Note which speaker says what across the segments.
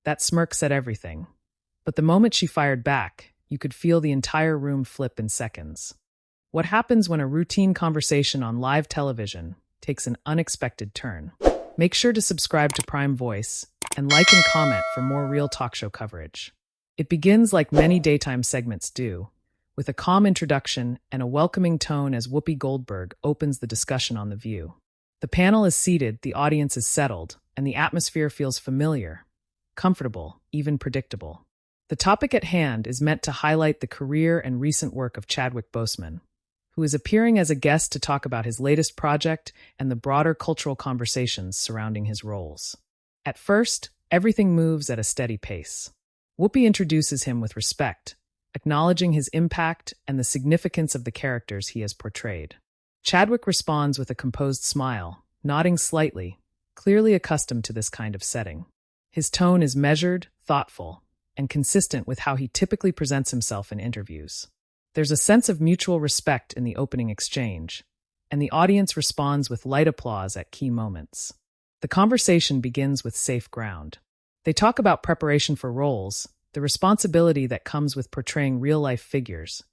Speaker 1: That smirk said everything. But the moment she fired back, you could feel the entire room flip in seconds. What happens when a routine conversation on live television takes an unexpected turn? Make sure to subscribe to Prime Voice and like and comment for more real talk show coverage. It begins like many daytime segments do, with a calm introduction and a welcoming tone as Whoopi Goldberg opens the discussion on The View. The panel is seated, the audience is settled, and the atmosphere feels familiar, comfortable, even predictable. The topic at hand is meant to highlight the career and recent work of Chadwick Boseman, who is appearing as a guest to talk about his latest project and the broader cultural conversations surrounding his roles. At first, everything moves at a steady pace. Whoopi introduces him with respect, acknowledging his impact and the significance of the characters he has portrayed. Chadwick responds with a composed smile, nodding slightly, clearly accustomed to this kind of setting. His tone is measured, thoughtful, and consistent with how he typically presents himself in interviews. There's a sense of mutual respect in the opening exchange, and the audience responds with light applause at key moments. The conversation begins with safe ground. They talk about preparation for roles, the responsibility that comes with portraying real-life figures,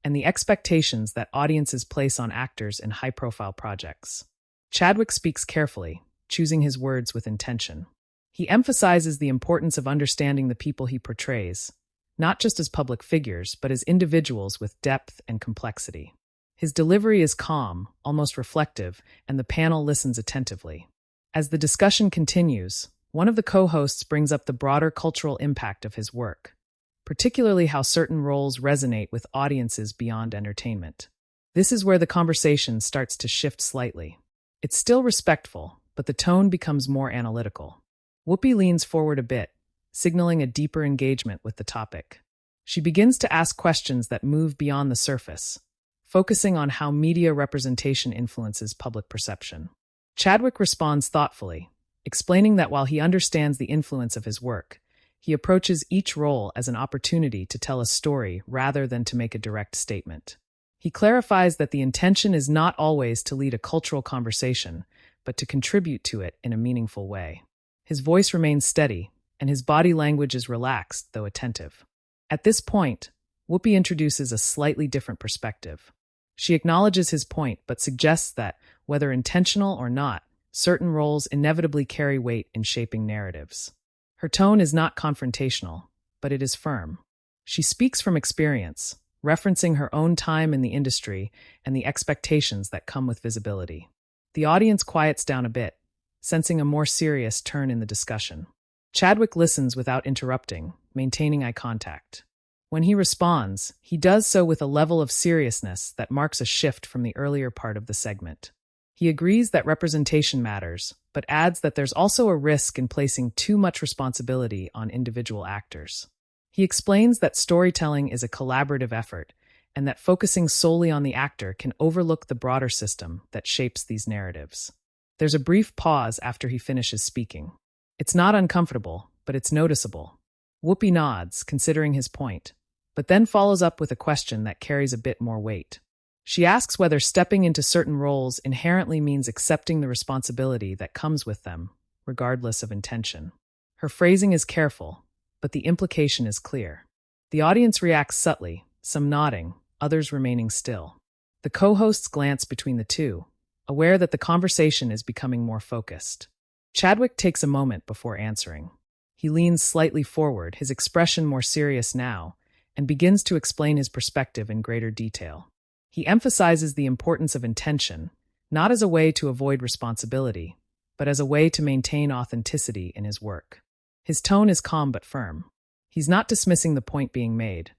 Speaker 1: and the expectations that audiences place on actors in high-profile projects. Chadwick speaks carefully, choosing his words with intention. He emphasizes the importance of understanding the people he portrays, not just as public figures, but as individuals with depth and complexity. His delivery is calm, almost reflective, and the panel listens attentively. As the discussion continues, one of the co-hosts brings up the broader cultural impact of his work, particularly how certain roles resonate with audiences beyond entertainment. This is where the conversation starts to shift slightly. It's still respectful, but the tone becomes more analytical. Whoopi leans forward a bit, signaling a deeper engagement with the topic. She begins to ask questions that move beyond the surface, focusing on how media representation influences public perception. Chadwick responds thoughtfully, explaining that while he understands the influence of his work, he approaches each role as an opportunity to tell a story rather than to make a direct statement. He clarifies that the intention is not always to lead a cultural conversation, but to contribute to it in a meaningful way. His voice remains steady, and his body language is relaxed, though attentive. At this point, Whoopi introduces a slightly different perspective. She acknowledges his point, but suggests that, whether intentional or not, certain roles inevitably carry weight in shaping narratives. Her tone is not confrontational, but it is firm. She speaks from experience, referencing her own time in the industry and the expectations that come with visibility. The audience quiets down a bit, sensing a more serious turn in the discussion. Chadwick listens without interrupting, maintaining eye contact. When he responds, he does so with a level of seriousness that marks a shift from the earlier part of the segment. He agrees that representation matters, but adds that there's also a risk in placing too much responsibility on individual actors. He explains that storytelling is a collaborative effort, and that focusing solely on the actor can overlook the broader system that shapes these narratives. There's a brief pause after he finishes speaking. It's not uncomfortable, but it's noticeable. Whoopi nods, considering his point, but then follows up with a question that carries a bit more weight. She asks whether stepping into certain roles inherently means accepting the responsibility that comes with them, regardless of intention. Her phrasing is careful, but the implication is clear. The audience reacts subtly, some nodding, others remaining still. The co-hosts glance between the two, aware that the conversation is becoming more focused. Chadwick takes a moment before answering. He leans slightly forward, his expression more serious now, and begins to explain his perspective in greater detail. He emphasizes the importance of intention, not as a way to avoid responsibility, but as a way to maintain authenticity in his work. His tone is calm but firm. He's not dismissing the point being made,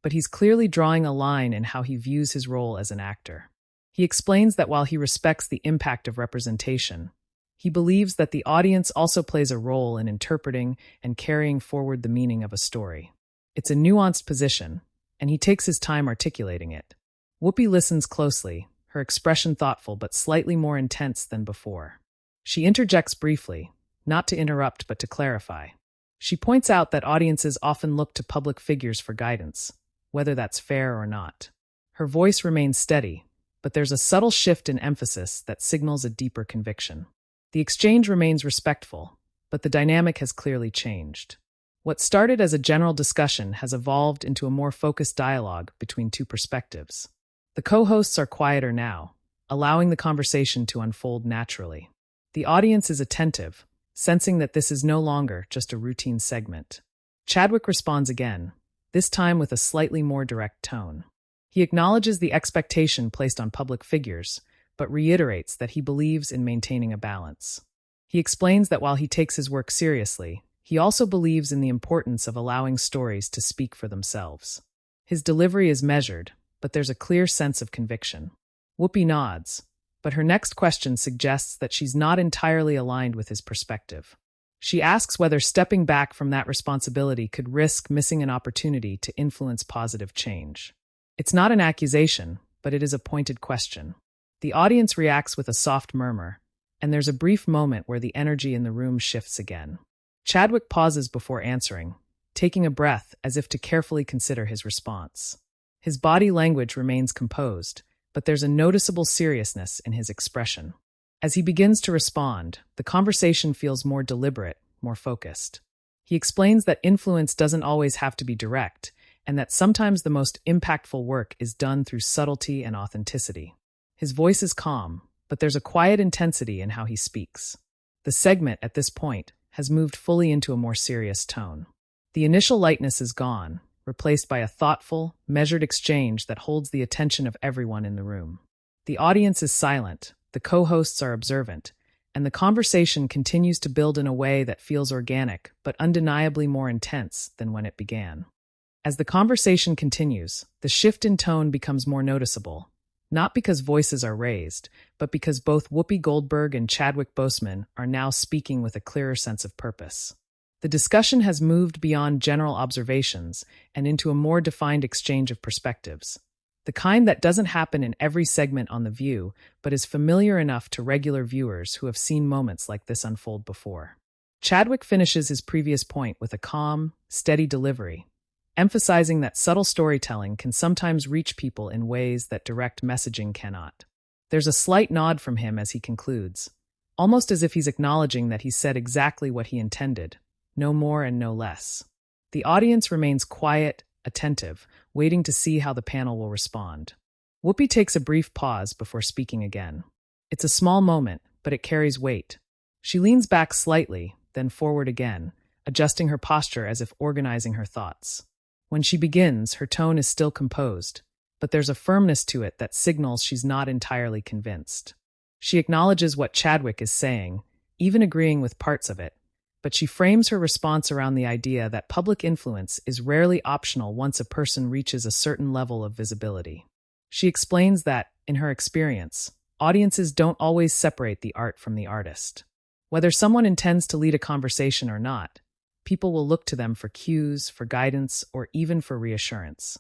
Speaker 1: but he's clearly drawing a line in how he views his role as an actor. He explains that while he respects the impact of representation, he believes that the audience also plays a role in interpreting and carrying forward the meaning of a story. It's a nuanced position, and he takes his time articulating it. Whoopi listens closely, her expression thoughtful but slightly more intense than before. She interjects briefly, not to interrupt but to clarify. She points out that audiences often look to public figures for guidance, whether that's fair or not. Her voice remains steady, but there's a subtle shift in emphasis that signals a deeper conviction. The exchange remains respectful, but the dynamic has clearly changed. What started as a general discussion has evolved into a more focused dialogue between two perspectives. The co-hosts are quieter now, allowing the conversation to unfold naturally. The audience is attentive, sensing that this is no longer just a routine segment. Chadwick responds again, this time with a slightly more direct tone. He acknowledges the expectation placed on public figures, but reiterates that he believes in maintaining a balance. He explains that while he takes his work seriously, he also believes in the importance of allowing stories to speak for themselves. His delivery is measured, but there's a clear sense of conviction. Whoopi nods, but her next question suggests that she's not entirely aligned with his perspective. She asks whether stepping back from that responsibility could risk missing an opportunity to influence positive change. It's not an accusation, but it is a pointed question. The audience reacts with a soft murmur, and there's a brief moment where the energy in the room shifts again. Chadwick pauses before answering, taking a breath as if to carefully consider his response. His body language remains composed, but there's a noticeable seriousness in his expression. As he begins to respond, the conversation feels more deliberate, more focused. He explains that influence doesn't always have to be direct, and that sometimes the most impactful work is done through subtlety and authenticity. His voice is calm, but there's a quiet intensity in how he speaks. The segment, at this point, has moved fully into a more serious tone. The initial lightness is gone, replaced by a thoughtful, measured exchange that holds the attention of everyone in the room. The audience is silent, the co-hosts are observant, and the conversation continues to build in a way that feels organic, but undeniably more intense than when it began. As the conversation continues, the shift in tone becomes more noticeable, not because voices are raised, but because both Whoopi Goldberg and Chadwick Boseman are now speaking with a clearer sense of purpose. The discussion has moved beyond general observations and into a more defined exchange of perspectives, the kind that doesn't happen in every segment on The View, but is familiar enough to regular viewers who have seen moments like this unfold before. Chadwick finishes his previous point with a calm, steady delivery, emphasizing that subtle storytelling can sometimes reach people in ways that direct messaging cannot. There's a slight nod from him as he concludes, almost as if he's acknowledging that he said exactly what he intended, no more and no less. The audience remains quiet, attentive, waiting to see how the panel will respond. Whoopi takes a brief pause before speaking again. It's a small moment, but it carries weight. She leans back slightly, then forward again, adjusting her posture as if organizing her thoughts. When she begins, her tone is still composed, but there's a firmness to it that signals she's not entirely convinced. She acknowledges what Chadwick is saying, even agreeing with parts of it, but she frames her response around the idea that public influence is rarely optional once a person reaches a certain level of visibility. She explains that, in her experience, audiences don't always separate the art from the artist. Whether someone intends to lead a conversation or not, people will look to them for cues, for guidance, or even for reassurance.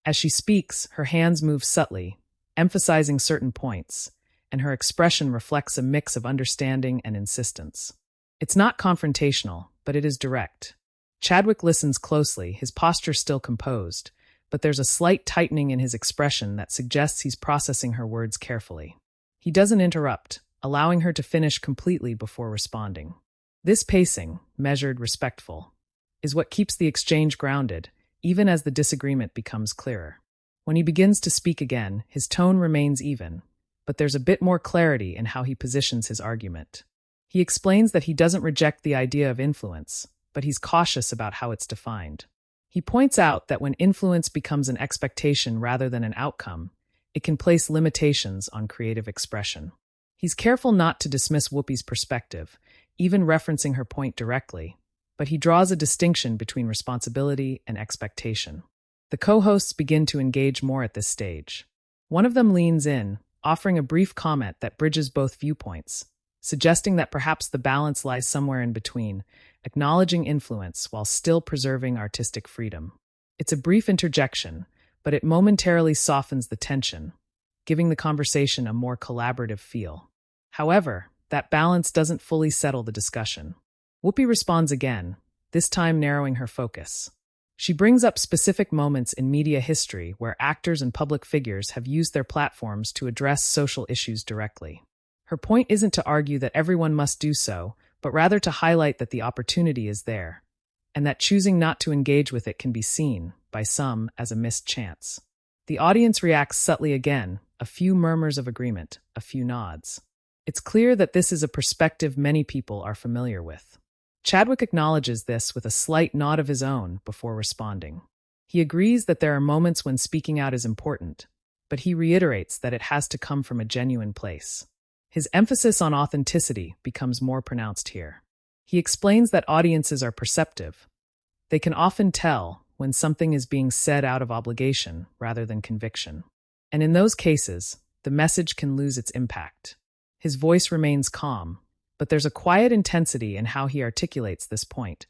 Speaker 1: As she speaks, her hands move subtly, emphasizing certain points, and her expression reflects a mix of understanding and insistence. It's not confrontational, but it is direct. Chadwick listens closely, his posture still composed, but there's a slight tightening in his expression that suggests he's processing her words carefully. He doesn't interrupt, allowing her to finish completely before responding. This pacing, measured, respectful, is what keeps the exchange grounded, even as the disagreement becomes clearer. When he begins to speak again, his tone remains even, but there's a bit more clarity in how he positions his argument. He explains that he doesn't reject the idea of influence, but he's cautious about how it's defined. He points out that when influence becomes an expectation rather than an outcome, it can place limitations on creative expression. He's careful not to dismiss Whoopi's perspective, even referencing her point directly, but he draws a distinction between responsibility and expectation. The co-hosts begin to engage more at this stage. One of them leans in, offering a brief comment that bridges both viewpoints, suggesting that perhaps the balance lies somewhere in between, acknowledging influence while still preserving artistic freedom. It's a brief interjection, but it momentarily softens the tension, giving the conversation a more collaborative feel. However, that balance doesn't fully settle the discussion. Whoopi responds again, this time narrowing her focus. She brings up specific moments in media history where actors and public figures have used their platforms to address social issues directly. Her point isn't to argue that everyone must do so, but rather to highlight that the opportunity is there. and that choosing not to engage with it can be seen, by some, as a missed chance. The audience reacts subtly again, a few murmurs of agreement, a few nods. It's clear that this is a perspective many people are familiar with. Chadwick acknowledges this with a slight nod of his own before responding. He agrees that there are moments when speaking out is important, but he reiterates that it has to come from a genuine place. His emphasis on authenticity becomes more pronounced here. He explains that audiences are perceptive. They can often tell when something is being said out of obligation rather than conviction. And in those cases, the message can lose its impact. His voice remains calm, but there's a quiet intensity in how he articulates this point,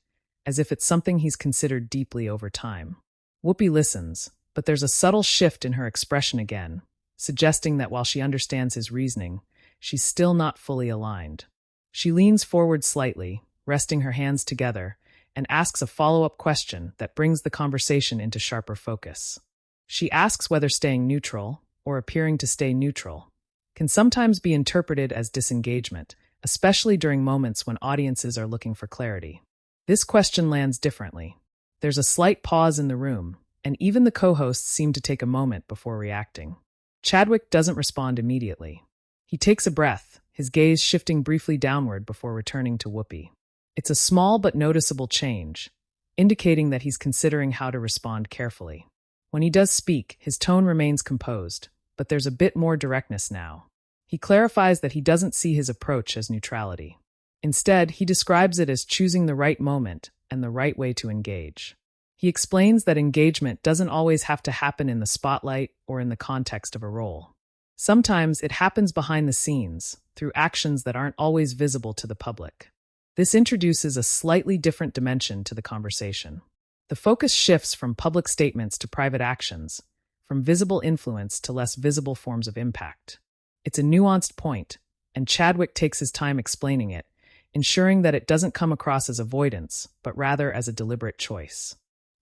Speaker 1: as if it's something he's considered deeply over time. Whoopi listens, but there's a subtle shift in her expression again, suggesting that while she understands his reasoning, she's still not fully aligned. She leans forward slightly, resting her hands together, and asks a follow-up question that brings the conversation into sharper focus. She asks whether staying neutral, or appearing to stay neutral, can sometimes be interpreted as disengagement, especially during moments when audiences are looking for clarity. This question lands differently. There's a slight pause in the room, and even the co-hosts seem to take a moment before reacting. Chadwick doesn't respond immediately. He takes a breath, his gaze shifting briefly downward before returning to Whoopi. It's a small but noticeable change, indicating that he's considering how to respond carefully. When he does speak, his tone remains composed, but there's a bit more directness now. He clarifies that he doesn't see his approach as neutrality. Instead, he describes it as choosing the right moment and the right way to engage. He explains that engagement doesn't always have to happen in the spotlight or in the context of a role. Sometimes it happens behind the scenes, through actions that aren't always visible to the public. This introduces a slightly different dimension to the conversation. The focus shifts from public statements to private actions, from visible influence to less visible forms of impact. It's a nuanced point, and Chadwick takes his time explaining it, ensuring that it doesn't come across as avoidance, but rather as a deliberate choice.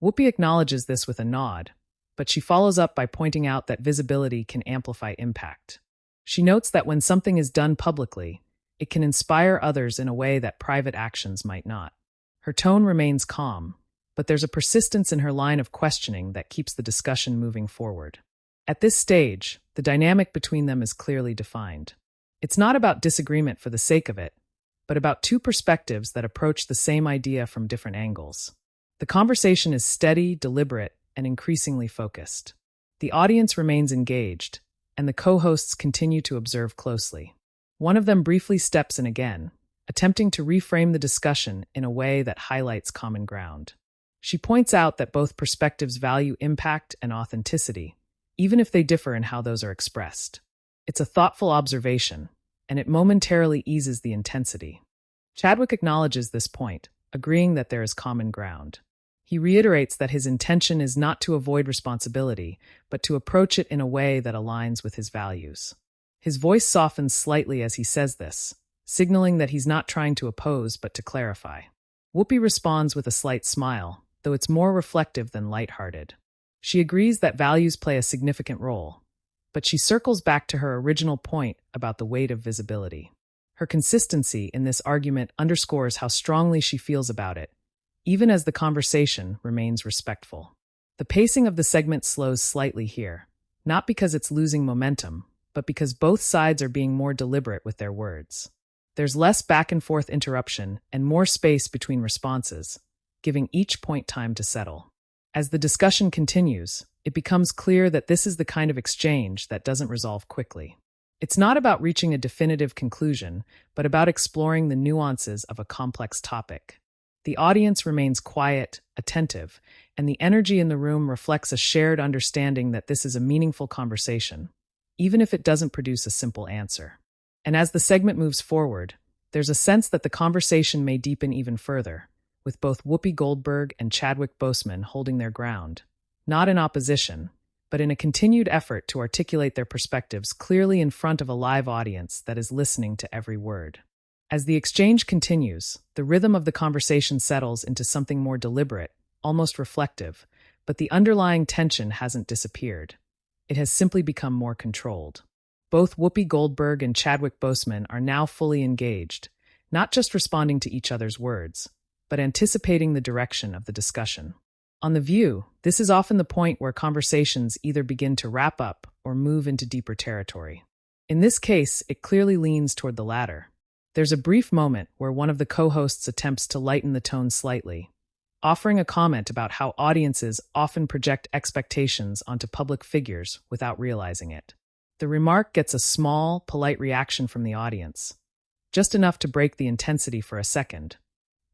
Speaker 1: Whoopi acknowledges this with a nod, but she follows up by pointing out that visibility can amplify impact. She notes that when something is done publicly, it can inspire others in a way that private actions might not. Her tone remains calm, but there's a persistence in her line of questioning that keeps the discussion moving forward. At this stage, the dynamic between them is clearly defined. It's not about disagreement for the sake of it, but about two perspectives that approach the same idea from different angles. The conversation is steady, deliberate, and increasingly focused. The audience remains engaged, and the co-hosts continue to observe closely. One of them briefly steps in again, attempting to reframe the discussion in a way that highlights common ground. She points out that both perspectives value impact and authenticity, even if they differ in how those are expressed. It's a thoughtful observation, and it momentarily eases the intensity. Chadwick acknowledges this point, agreeing that there is common ground. He reiterates that his intention is not to avoid responsibility, but to approach it in a way that aligns with his values. His voice softens slightly as he says this, signaling that he's not trying to oppose but to clarify. Whoopi responds with a slight smile, though it's more reflective than lighthearted. She agrees that values play a significant role, but she circles back to her original point about the weight of visibility. Her consistency in this argument underscores how strongly she feels about it, even as the conversation remains respectful. The pacing of the segment slows slightly here, not because it's losing momentum, but because both sides are being more deliberate with their words. There's less back-and-forth interruption and more space between responses, giving each point time to settle. As the discussion continues, it becomes clear that this is the kind of exchange that doesn't resolve quickly. It's not about reaching a definitive conclusion, but about exploring the nuances of a complex topic. The audience remains quiet, attentive, and the energy in the room reflects a shared understanding that this is a meaningful conversation, even if it doesn't produce a simple answer. And as the segment moves forward, there's a sense that the conversation may deepen even further, with both Whoopi Goldberg and Chadwick Boseman holding their ground, not in opposition, but in a continued effort to articulate their perspectives clearly in front of a live audience that is listening to every word. As the exchange continues, the rhythm of the conversation settles into something more deliberate, almost reflective, but the underlying tension hasn't disappeared. It has simply become more controlled. Both Whoopi Goldberg and Chadwick Boseman are now fully engaged, not just responding to each other's words, but anticipating the direction of the discussion. On The View, this is often the point where conversations either begin to wrap up or move into deeper territory. In this case, it clearly leans toward the latter. There's a brief moment where one of the co-hosts attempts to lighten the tone slightly, offering a comment about how audiences often project expectations onto public figures without realizing it. The remark gets a small, polite reaction from the audience, just enough to break the intensity for a second,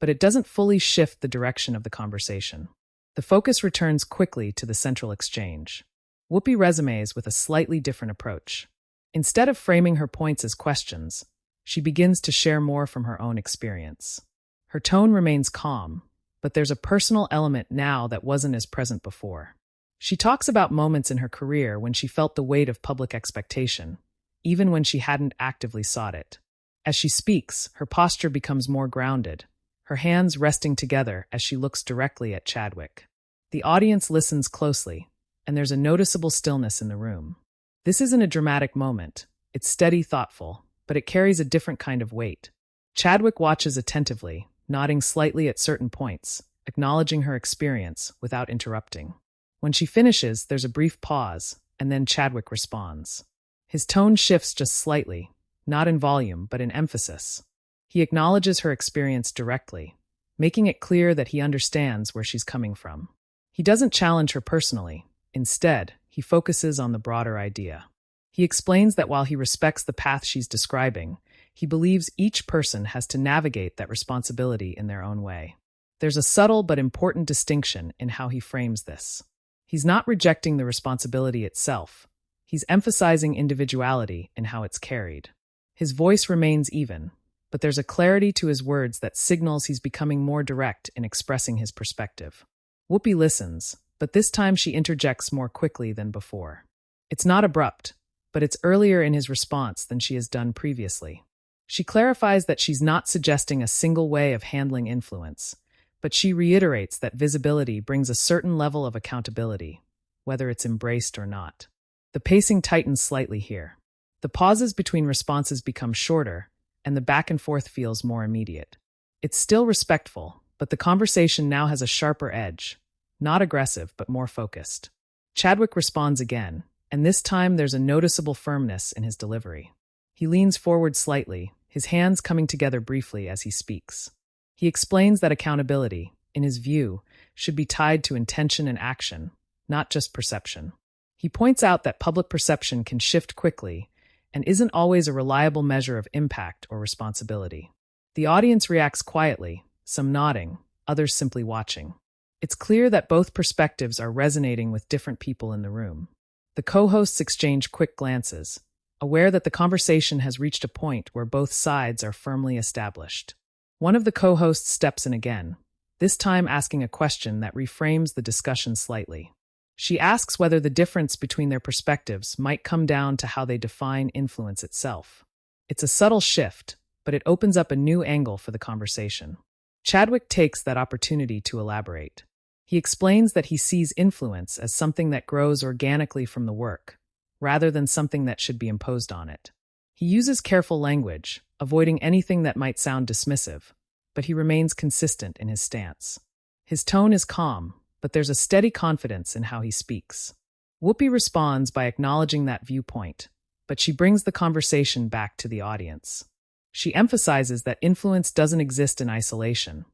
Speaker 1: but it doesn't fully shift the direction of the conversation. The focus returns quickly to the central exchange. Whoopi resumes with a slightly different approach. Instead of framing her points as questions, she begins to share more from her own experience. Her tone remains calm, but there's a personal element now that wasn't as present before. She talks about moments in her career when she felt the weight of public expectation, even when she hadn't actively sought it. As she speaks, her posture becomes more grounded, her hands resting together as she looks directly at Chadwick. The audience listens closely, and there's a noticeable stillness in the room. This isn't a dramatic moment. It's steady, thoughtful, but it carries a different kind of weight. Chadwick watches attentively, nodding slightly at certain points, acknowledging her experience without interrupting. When she finishes, there's a brief pause, and then Chadwick responds. His tone shifts just slightly, not in volume, but in emphasis. He acknowledges her experience directly, making it clear that he understands where she's coming from. He doesn't challenge her personally. Instead, he focuses on the broader idea. He explains that while he respects the path she's describing, he believes each person has to navigate that responsibility in their own way. There's a subtle but important distinction in how he frames this. He's not rejecting the responsibility itself. He's emphasizing individuality in how it's carried. His voice remains even, but there's a clarity to his words that signals he's becoming more direct in expressing his perspective. Whoopi listens, but this time she interjects more quickly than before. It's not abrupt, but it's earlier in his response than she has done previously. She clarifies that she's not suggesting a single way of handling influence, but she reiterates that visibility brings a certain level of accountability, whether it's embraced or not. The pacing tightens slightly here. The pauses between responses become shorter, and the back and forth feels more immediate. It's still respectful, but the conversation now has a sharper edge, not aggressive, but more focused. Chadwick responds again, and this time there's a noticeable firmness in his delivery. He leans forward slightly, his hands coming together briefly as he speaks. He explains that accountability, in his view, should be tied to intention and action, not just perception. He points out that public perception can shift quickly and isn't always a reliable measure of impact or responsibility. The audience reacts quietly, some nodding, others simply watching. It's clear that both perspectives are resonating with different people in the room. The co-hosts exchange quick glances, aware that the conversation has reached a point where both sides are firmly established. One of the co-hosts steps in again, this time asking a question that reframes the discussion slightly. She asks whether the difference between their perspectives might come down to how they define influence itself. It's a subtle shift, but it opens up a new angle for the conversation. Chadwick takes that opportunity to elaborate. He explains that he sees influence as something that grows organically from the work, rather than something that should be imposed on it. He uses careful language, avoiding anything that might sound dismissive, but he remains consistent in his stance. His tone is calm, but there's a steady confidence in how he speaks. Whoopi responds by acknowledging that viewpoint, but she brings the conversation back to the audience. She emphasizes that influence doesn't exist in isolation.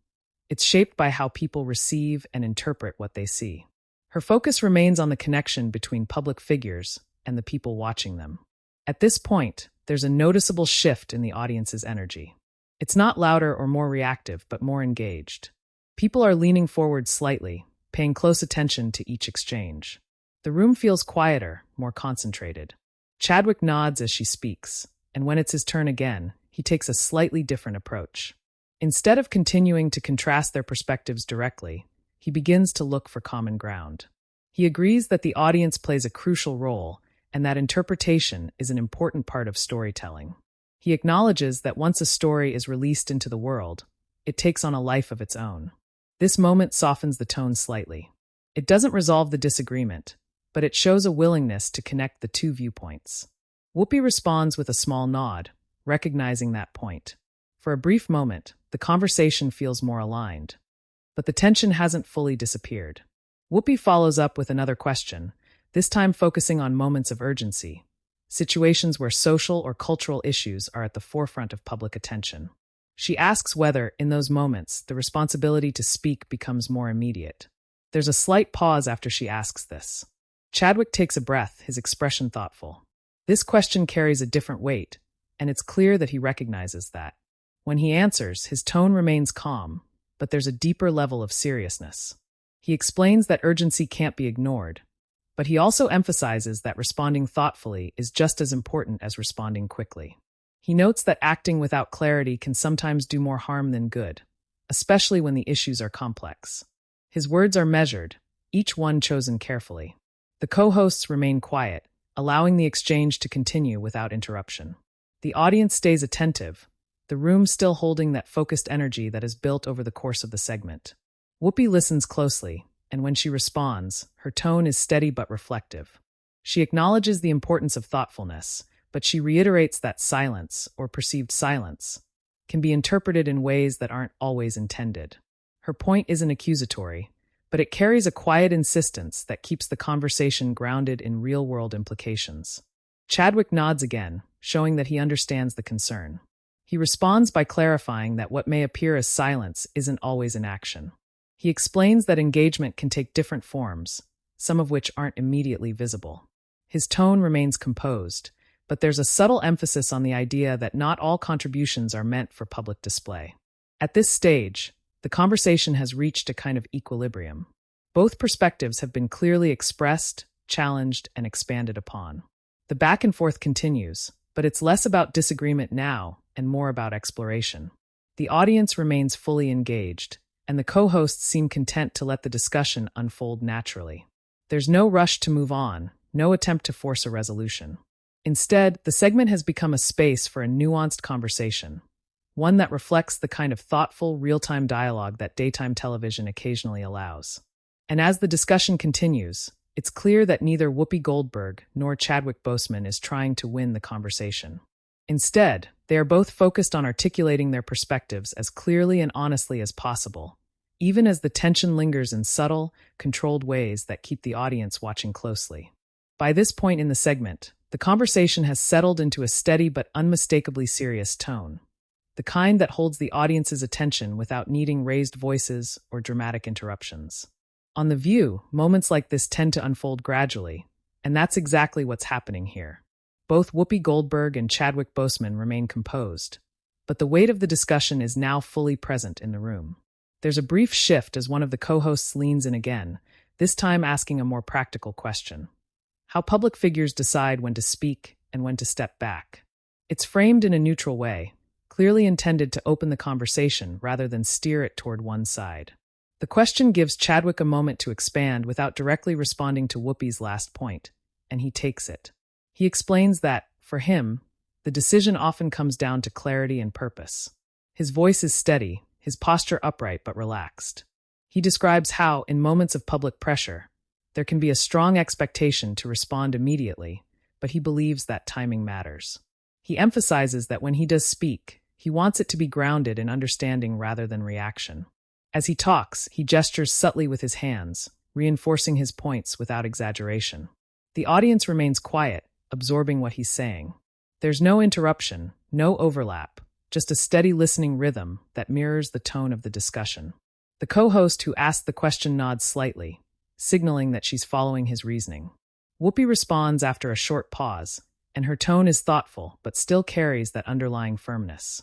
Speaker 1: It's shaped by how people receive and interpret what they see. Her focus remains on the connection between public figures and the people watching them. At this point, there's a noticeable shift in the audience's energy. It's not louder or more reactive, but more engaged. People are leaning forward slightly, paying close attention to each exchange. The room feels quieter, more concentrated. Chadwick nods as she speaks, and when it's his turn again, he takes a slightly different approach. Instead of continuing to contrast their perspectives directly, he begins to look for common ground. He agrees that the audience plays a crucial role and that interpretation is an important part of storytelling. He acknowledges that once a story is released into the world, it takes on a life of its own. This moment softens the tone slightly. It doesn't resolve the disagreement, but it shows a willingness to connect the two viewpoints. Whoopi responds with a small nod, recognizing that point. For a brief moment, the conversation feels more aligned. but the tension hasn't fully disappeared. Whoopi follows up with another question, this time focusing on moments of urgency, situations where social or cultural issues are at the forefront of public attention. She asks whether, in those moments, the responsibility to speak becomes more immediate. There's a slight pause after she asks this. Chadwick takes a breath, his expression thoughtful. This question carries a different weight, and it's clear that he recognizes that. When he answers, his tone remains calm, but there's a deeper level of seriousness. He explains that urgency can't be ignored, but he also emphasizes that responding thoughtfully is just as important as responding quickly. He notes that acting without clarity can sometimes do more harm than good, especially when the issues are complex. His words are measured, each one chosen carefully. The co-hosts remain quiet, allowing the exchange to continue without interruption. The audience stays attentive, the room still holding that focused energy that is built over the course of the segment. Whoopi listens closely, and when she responds, her tone is steady but reflective. She acknowledges the importance of thoughtfulness, but she reiterates that silence, or perceived silence, can be interpreted in ways that aren't always intended. Her point isn't accusatory, but it carries a quiet insistence that keeps the conversation grounded in real-world implications. Chadwick nods again, showing that he understands the concern. He responds by clarifying that what may appear as silence isn't always inaction. He explains that engagement can take different forms, some of which aren't immediately visible. His tone remains composed, but there's a subtle emphasis on the idea that not all contributions are meant for public display. At this stage, the conversation has reached a kind of equilibrium. Both perspectives have been clearly expressed, challenged, and expanded upon. The back and forth continues, but it's less about disagreement now and more about exploration. The audience remains fully engaged, and the co-hosts seem content to let the discussion unfold naturally. There's no rush to move on, no attempt to force a resolution. Instead, the segment has become a space for a nuanced conversation, one that reflects the kind of thoughtful, real-time dialogue that daytime television occasionally allows. And as the discussion continues, it's clear that neither Whoopi Goldberg nor Chadwick Boseman is trying to win the conversation. Instead, they are both focused on articulating their perspectives as clearly and honestly as possible, even as the tension lingers in subtle, controlled ways that keep the audience watching closely. By this point in the segment, the conversation has settled into a steady but unmistakably serious tone, the kind that holds the audience's attention without needing raised voices or dramatic interruptions. On The View, moments like this tend to unfold gradually, and that's exactly what's happening here. Both Whoopi Goldberg and Chadwick Boseman remain composed, but the weight of the discussion is now fully present in the room. There's a brief shift as one of the co-hosts leans in again, this time asking a more practical question: how public figures decide when to speak and when to step back. It's framed in a neutral way, clearly intended to open the conversation rather than steer it toward one side. The question gives Chadwick a moment to expand without directly responding to Whoopi's last point, and he takes it. He explains that, for him, the decision often comes down to clarity and purpose. His voice is steady, his posture upright but relaxed. He describes how, in moments of public pressure, there can be a strong expectation to respond immediately, but he believes that timing matters. He emphasizes that when he does speak, he wants it to be grounded in understanding rather than reaction. As he talks, he gestures subtly with his hands, reinforcing his points without exaggeration. The audience remains quiet, absorbing what he's saying. There's no interruption, no overlap, just a steady listening rhythm that mirrors the tone of the discussion. The co-host who asked the question nods slightly, signaling that she's following his reasoning. Whoopi responds after a short pause, and her tone is thoughtful but still carries that underlying firmness.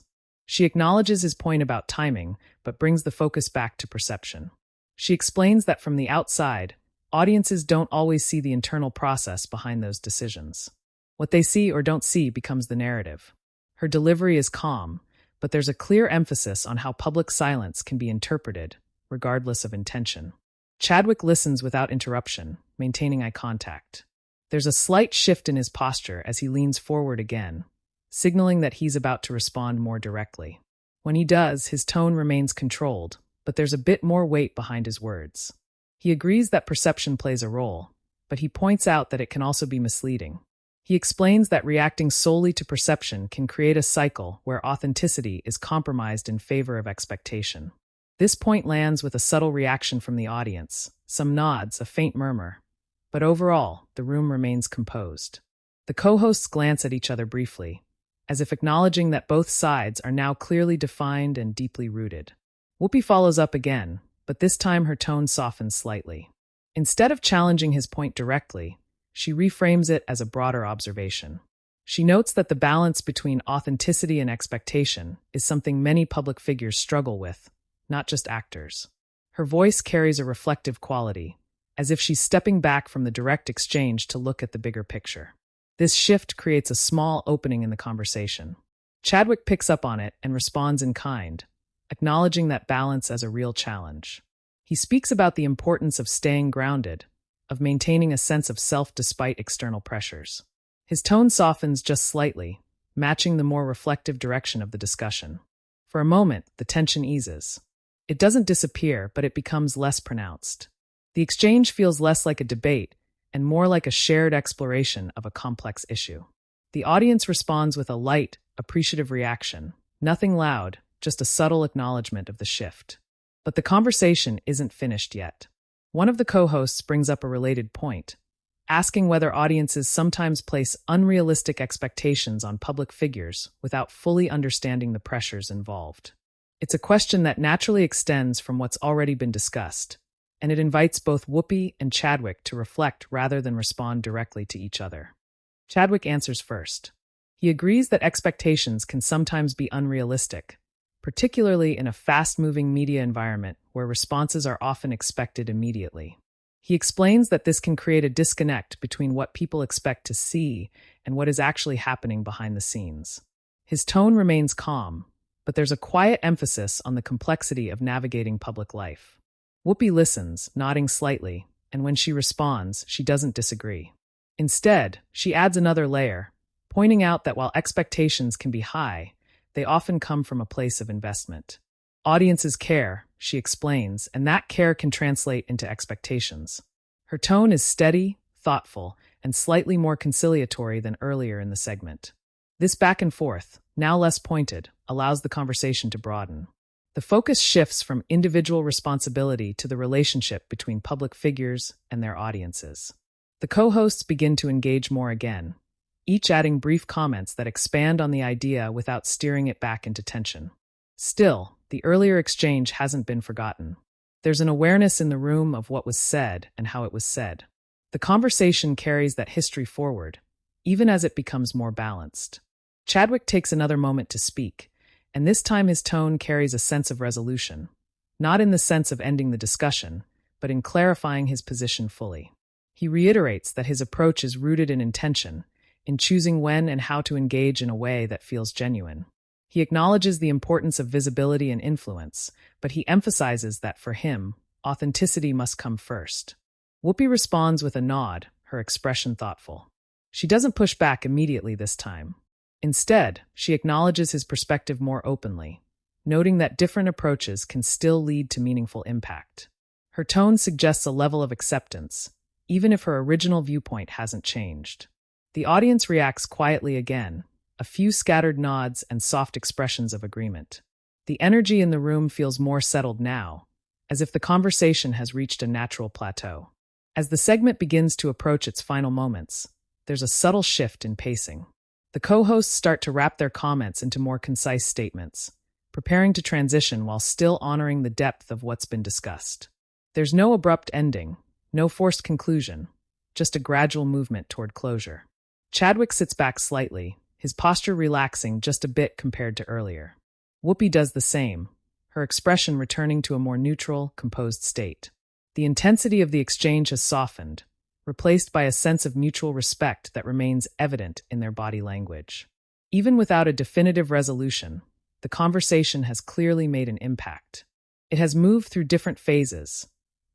Speaker 1: She acknowledges his point about timing, but brings the focus back to perception. She explains that from the outside, audiences don't always see the internal process behind those decisions. What they see or don't see becomes the narrative. Her delivery is calm, but there's a clear emphasis on how public silence can be interpreted, regardless of intention. Chadwick listens without interruption, maintaining eye contact. There's a slight shift in his posture as he leans forward again, signaling that he's about to respond more directly. When he does, his tone remains controlled, but there's a bit more weight behind his words. He agrees that perception plays a role, but he points out that it can also be misleading. He explains that reacting solely to perception can create a cycle where authenticity is compromised in favor of expectation. This point lands with a subtle reaction from the audience, some nods, a faint murmur. But overall, the room remains composed. The co-hosts glance at each other briefly, as if acknowledging that both sides are now clearly defined and deeply rooted. Whoopi follows up again, but this time her tone softens slightly. Instead of challenging his point directly, she reframes it as a broader observation. She notes that the balance between authenticity and expectation is something many public figures struggle with, not just actors. Her voice carries a reflective quality, as if she's stepping back from the direct exchange to look at the bigger picture. This shift creates a small opening in the conversation. Chadwick picks up on it and responds in kind, acknowledging that balance as a real challenge. He speaks about the importance of staying grounded, of maintaining a sense of self despite external pressures. His tone softens just slightly, matching the more reflective direction of the discussion. For a moment, the tension eases. It doesn't disappear, but it becomes less pronounced. The exchange feels less like a debate and more like a shared exploration of a complex issue. The audience responds with a light, appreciative reaction. Nothing loud, just a subtle acknowledgement of the shift. But the conversation isn't finished yet. One of the co-hosts brings up a related point, asking whether audiences sometimes place unrealistic expectations on public figures without fully understanding the pressures involved. It's a question that naturally extends from what's already been discussed, and it invites both Whoopi and Chadwick to reflect rather than respond directly to each other. Chadwick answers first. He agrees that expectations can sometimes be unrealistic, particularly in a fast-moving media environment where responses are often expected immediately. He explains that this can create a disconnect between what people expect to see and what is actually happening behind the scenes. His tone remains calm, but there's a quiet emphasis on the complexity of navigating public life. Whoopi listens, nodding slightly, and when she responds, she doesn't disagree. Instead, she adds another layer, pointing out that while expectations can be high, they often come from a place of investment. Audiences care, she explains, and that care can translate into expectations. Her tone is steady, thoughtful, and slightly more conciliatory than earlier in the segment. This back and forth, now less pointed, allows the conversation to broaden. The focus shifts from individual responsibility to the relationship between public figures and their audiences. The co-hosts begin to engage more again, each adding brief comments that expand on the idea without steering it back into tension. Still, the earlier exchange hasn't been forgotten. There's an awareness in the room of what was said and how it was said. The conversation carries that history forward, even as it becomes more balanced. Chadwick takes another moment to speak, and this time his tone carries a sense of resolution, not in the sense of ending the discussion, but in clarifying his position fully. He reiterates that his approach is rooted in intention, in choosing when and how to engage in a way that feels genuine. He acknowledges the importance of visibility and influence, but he emphasizes that for him, authenticity must come first. Whoopi responds with a nod, her expression thoughtful. She doesn't push back immediately this time. Instead, she acknowledges his perspective more openly, noting that different approaches can still lead to meaningful impact. Her tone suggests a level of acceptance, even if her original viewpoint hasn't changed. The audience reacts quietly again, a few scattered nods and soft expressions of agreement. The energy in the room feels more settled now, as if the conversation has reached a natural plateau. As the segment begins to approach its final moments, there's a subtle shift in pacing. The co-hosts start to wrap their comments into more concise statements, preparing to transition while still honoring the depth of what's been discussed. There's no abrupt ending, no forced conclusion, just a gradual movement toward closure. Chadwick sits back slightly, his posture relaxing just a bit compared to earlier. Whoopi does the same, her expression returning to a more neutral, composed state. The intensity of the exchange has softened, replaced by a sense of mutual respect that remains evident in their body language. Even without a definitive resolution, the conversation has clearly made an impact. It has moved through different phases: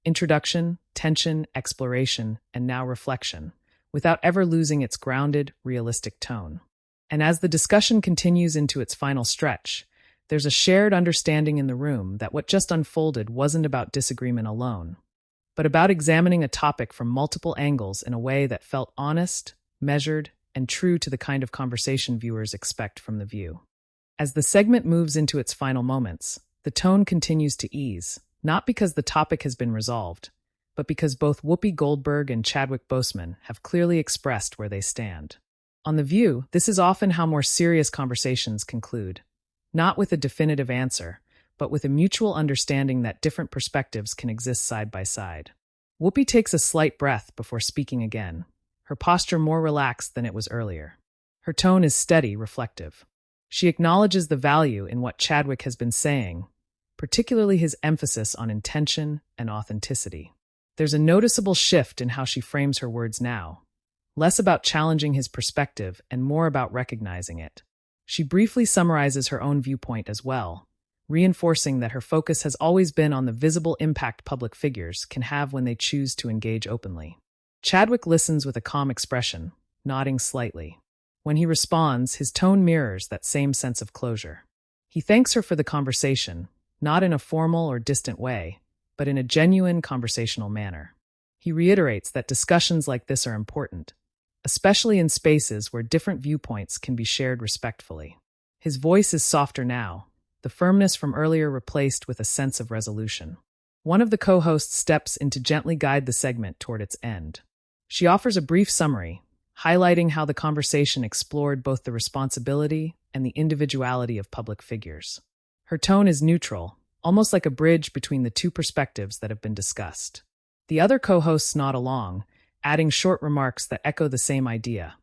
Speaker 1: introduction, tension, exploration, and now reflection, without ever losing its grounded, realistic tone. And as the discussion continues into its final stretch, there's a shared understanding in the room that what just unfolded wasn't about disagreement alone, but about examining a topic from multiple angles in a way that felt honest, measured, and true to the kind of conversation viewers expect from The View. As the segment moves into its final moments, The tone continues to ease, not because the topic has been resolved, but because both Whoopi Goldberg and Chadwick Boseman have clearly expressed where they stand. On The View, this is often how more serious conversations conclude, not with a definitive answer, but with a mutual understanding that different perspectives can exist side by side. Whoopi takes a slight breath before speaking again, her posture more relaxed than it was earlier. Her tone is steady, reflective. She acknowledges the value in what Chadwick has been saying, particularly his emphasis on intention and authenticity. There's a noticeable shift in how she frames her words now, less about challenging his perspective and more about recognizing it. She briefly summarizes her own viewpoint as well, reinforcing that her focus has always been on the visible impact public figures can have when they choose to engage openly. Chadwick listens with a calm expression, nodding slightly. When he responds, his tone mirrors that same sense of closure. He thanks her for the conversation, not in a formal or distant way, but in a genuine conversational manner. He reiterates that discussions like this are important, especially in spaces where different viewpoints can be shared respectfully. His voice is softer now, the firmness from earlier replaced with a sense of resolution. One of the co-hosts steps in to gently guide the segment toward its end. She offers a brief summary, highlighting how the conversation explored both the responsibility and the individuality of public figures. Her tone is neutral, almost like a bridge between the two perspectives that have been discussed. The other co-hosts nod along, adding short remarks that echo the same idea,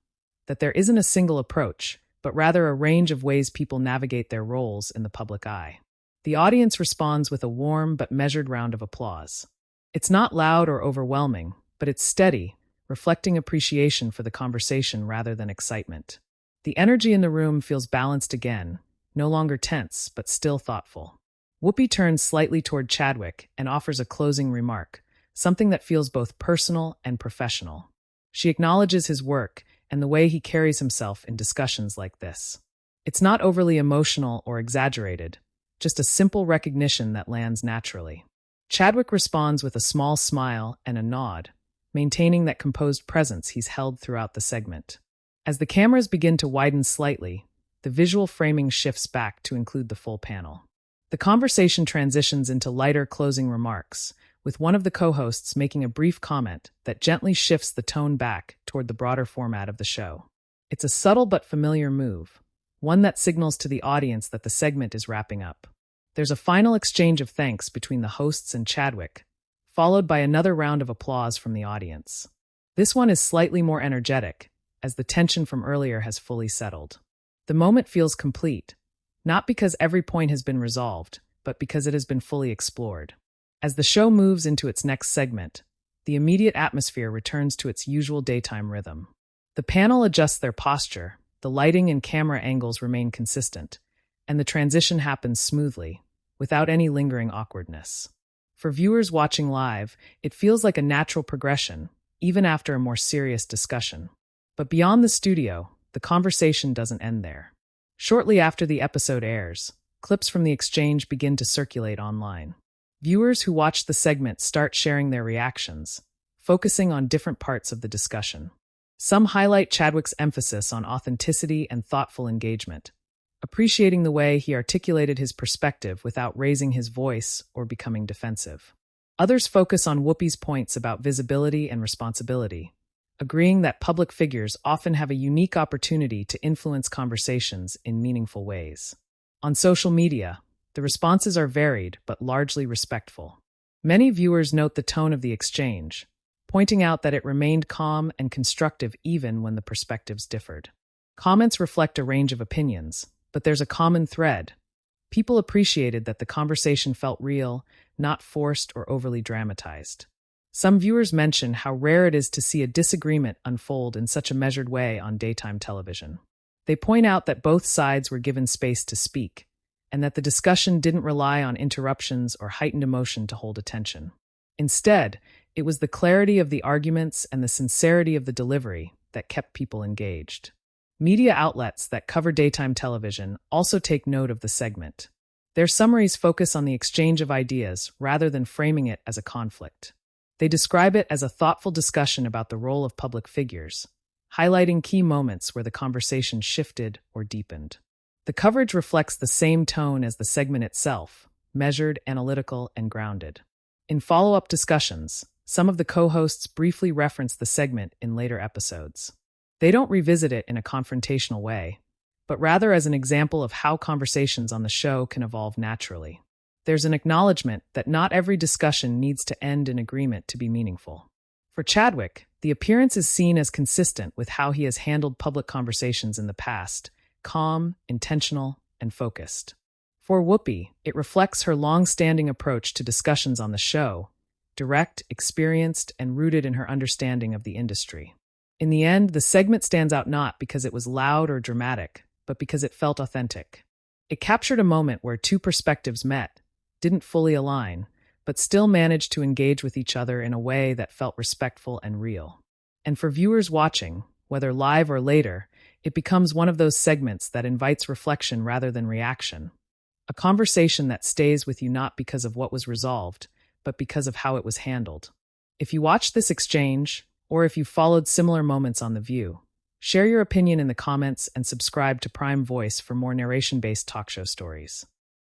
Speaker 1: that there isn't a single approach, but rather a range of ways people navigate their roles in the public eye. The audience responds with a warm but measured round of applause. It's not loud or overwhelming, but it's steady, reflecting appreciation for the conversation rather than excitement. The energy in the room feels balanced again, no longer tense, but still thoughtful. Whoopi turns slightly toward Chadwick and offers a closing remark, something that feels both personal and professional. She acknowledges his work and the way he carries himself in discussions like this. It's not overly emotional or exaggerated, just a simple recognition that lands naturally. Chadwick responds with a small smile and a nod, maintaining that composed presence he's held throughout the segment. As the cameras begin to widen slightly, the visual framing shifts back to include the full panel. The conversation transitions into lighter closing remarks, with one of the co-hosts making a brief comment that gently shifts the tone back toward the broader format of the show. It's a subtle but familiar move, one that signals to the audience that the segment is wrapping up. There's a final exchange of thanks between the hosts and Chadwick, followed by another round of applause from the audience. This one is slightly more energetic, as the tension from earlier has fully settled. The moment feels complete, not because every point has been resolved, but because it has been fully explored. As the show moves into its next segment, the immediate atmosphere returns to its usual daytime rhythm. The panel adjusts their posture, the lighting and camera angles remain consistent, and the transition happens smoothly, without any lingering awkwardness. For viewers watching live, it feels like a natural progression, even after a more serious discussion. But beyond the studio, the conversation doesn't end there. Shortly after the episode airs, clips from the exchange begin to circulate online. Viewers who watch the segment start sharing their reactions, focusing on different parts of the discussion. Some highlight Chadwick's emphasis on authenticity and thoughtful engagement, appreciating the way he articulated his perspective without raising his voice or becoming defensive. Others focus on Whoopi's points about visibility and responsibility, agreeing that public figures often have a unique opportunity to influence conversations in meaningful ways. On social media, the responses are varied but largely respectful. Many viewers note the tone of the exchange, pointing out that it remained calm and constructive even when the perspectives differed. Comments reflect a range of opinions, but there's a common thread. People appreciated that the conversation felt real, not forced or overly dramatized. Some viewers mention how rare it is to see a disagreement unfold in such a measured way on daytime television. They point out that both sides were given space to speak, and that the discussion didn't rely on interruptions or heightened emotion to hold attention. Instead, it was the clarity of the arguments and the sincerity of the delivery that kept people engaged. Media outlets that cover daytime television also take note of the segment. Their summaries focus on the exchange of ideas rather than framing it as a conflict. They describe it as a thoughtful discussion about the role of public figures, highlighting key moments where the conversation shifted or deepened. The coverage reflects the same tone as the segment itself, measured, analytical, and grounded. In follow-up discussions, some of the co-hosts briefly reference the segment in later episodes. They don't revisit it in a confrontational way, but rather as an example of how conversations on the show can evolve naturally. There's an acknowledgement that not every discussion needs to end in agreement to be meaningful. For Chadwick, the appearance is seen as consistent with how he has handled public conversations in the past, calm, intentional, and focused. For Whoopi, it reflects her long-standing approach to discussions on the show, direct, experienced, and rooted in her understanding of the industry. In the end, the segment stands out not because it was loud or dramatic, but because it felt authentic. It captured a moment where two perspectives met, didn't fully align, but still managed to engage with each other in a way that felt respectful and real. And for viewers watching, whether live or later, it becomes one of those segments that invites reflection rather than reaction. A conversation that stays with you not because of what was resolved, but because of how it was handled. If you watched this exchange, or if you followed similar moments on The View, share your opinion in the comments and subscribe to Prime Voice for more narration-based talk show stories.